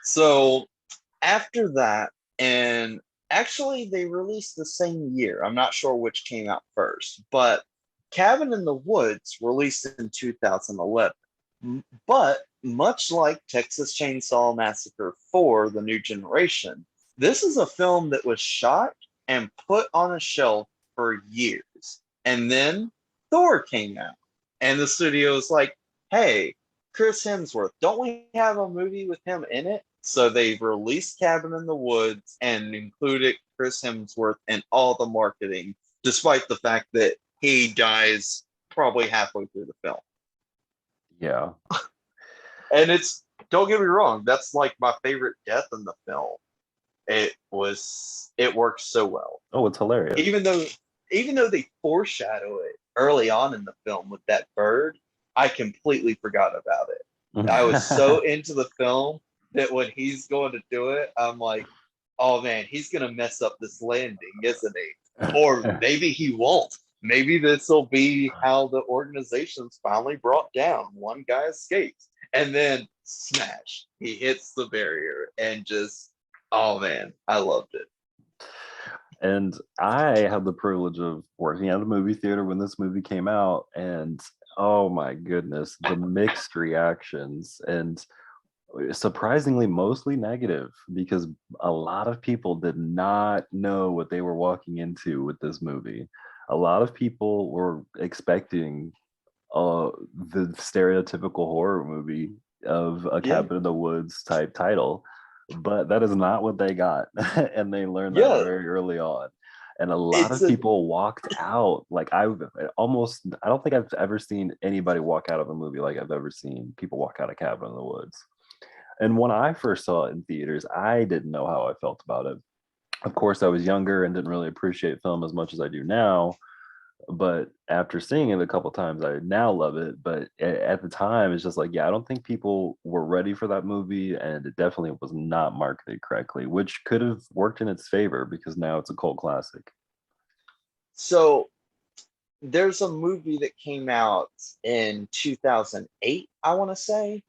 So after that, and actually they released the same year. I'm not sure which came out first, but Cabin in the Woods released in 2011. But much like Texas Chainsaw Massacre 4, The New Generation, this is a film that was shot and put on a shelf for years. And then Thor came out, and the studio was like, hey, Chris Hemsworth, don't we have a movie with him in it? So they've released Cabin in the Woods and included Chris Hemsworth in all the marketing, despite the fact that he dies probably halfway through the film. Yeah. And it's, don't get me wrong, that's like my favorite death in the film. It works so well. Oh, it's hilarious. Even though they foreshadow it early on in the film with that bird, I completely forgot about it. I was so into the film that when he's going to do it, I'm like, oh man, he's gonna mess up this landing, isn't he? Or maybe he won't. Maybe this will be how the organization's finally brought down. One guy escapes, and then smash, he hits the barrier, and just, oh man, I loved it. And I had the privilege of working at a movie theater when this movie came out, and oh my goodness, the mixed reactions, and surprisingly mostly negative, because a lot of people did not know what they were walking into with this movie. A lot of people were expecting the stereotypical horror movie of a Yeah, cabin in the woods type title, but that is not what they got. And they learned that yeah. very early on, and a lot It's of a people walked out. Like, I don't think I've ever seen anybody walk out of a movie like I've ever seen people walk out of Cabin in the Woods. And when I first saw it in theaters, I didn't know how I felt about it. Of course, I was younger and didn't really appreciate film as much as I do now, but after seeing it a couple times, I now love it. But at the time, it's just like, yeah, I don't think people were ready for that movie, and it definitely was not marketed correctly, which could have worked in its favor because now it's a cult classic. so there's a movie that came out in 2008, I want to say,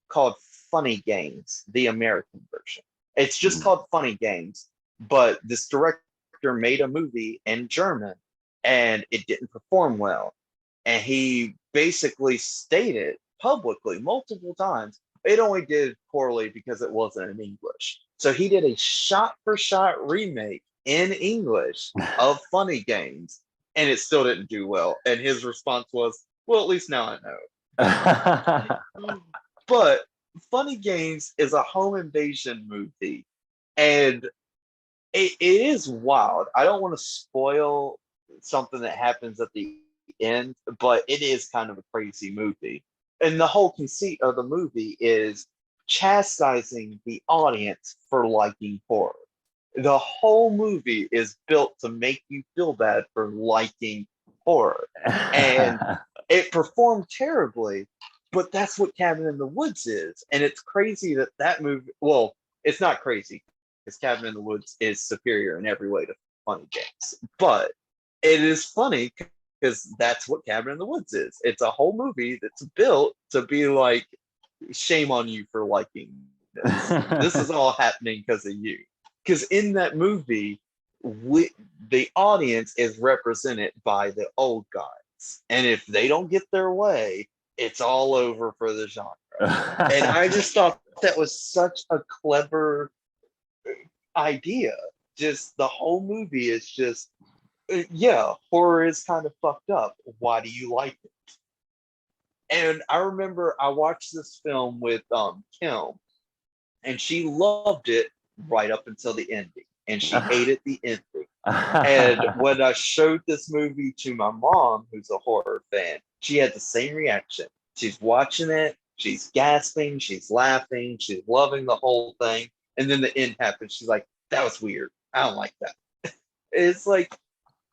called Funny Games, the American version. It's just Mhm. called Funny Games, but this director made a movie in German and it didn't perform well. And he basically stated publicly multiple times it only did poorly because it wasn't in English. So he did a shot for shot remake in English of Funny Games, and it still didn't do well. And his response was, well, at least now I know. But Funny Games is a home invasion movie, and it is wild. I don't want to spoil something that happens at the end, but it is kind of a crazy movie. And the whole conceit of the movie is chastising the audience for liking horror. The whole movie is built to make you feel bad for liking horror. And it performed terribly, but that's what Cabin in the Woods is. And it's crazy that that movie, well, it's not crazy because Cabin in the Woods is superior in every way to Funny Games. But it is funny because that's what Cabin in the Woods is. It's a whole movie that's built to be like, shame on you for liking this. This is all happening because of you. Because in that movie, the audience is represented by the old guys. And if they don't get their way, it's all over for the genre. And I just thought that was such a clever idea. Just the whole movie is just, yeah, horror is kind of fucked up. Why do you like it? And I remember I watched this film with Kim, and she loved it right up until the ending, and she hated the ending. And when I showed this movie to my mom, who's a horror fan, she had the same reaction. She's watching it, she's gasping, she's laughing, she's loving the whole thing. And then the end happens. She's like, that was weird. I don't like that. It's like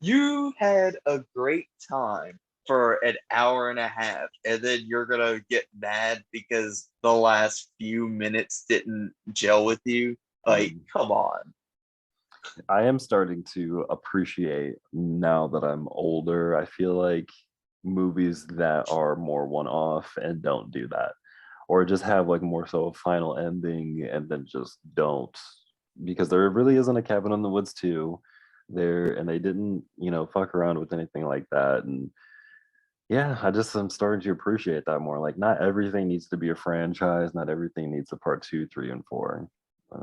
you had a great time for an hour and a half, and then you're gonna get mad because the last few minutes didn't gel with you. Like, come on. I am starting to appreciate now that I'm older. I feel like movies that are more one off and don't do that. or just have like more so a final ending and then just don't, because there really isn't a Cabin in the Woods 2 there, and they didn't, fuck around with anything like that. And yeah, I'm starting to appreciate that more. Like, not everything needs to be a franchise, not everything needs a part two, three, and four.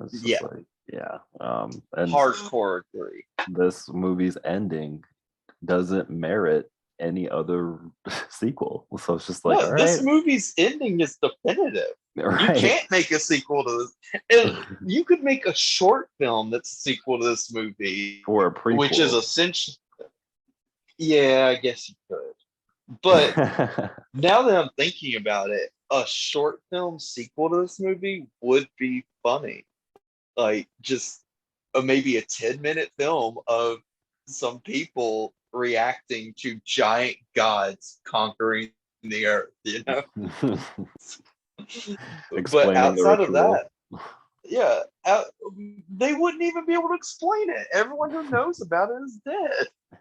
It's just Yeah, like, yeah. And hardcore agree. this movie's ending doesn't merit any other sequel. So it's just like, all No, this right, movie's ending is definitive. You right. can't make a sequel to this. And you could make a short film that's a sequel to this movie, For a which is prequel. essentially, yeah, I guess you could. But now that I'm thinking about it, a short film sequel to this movie would be funny. Like, just maybe a 10-minute film of some people reacting to giant gods conquering the earth, But Explaining the outside of ritual. that, yeah, they wouldn't even be able to explain it. Everyone who knows about it is dead.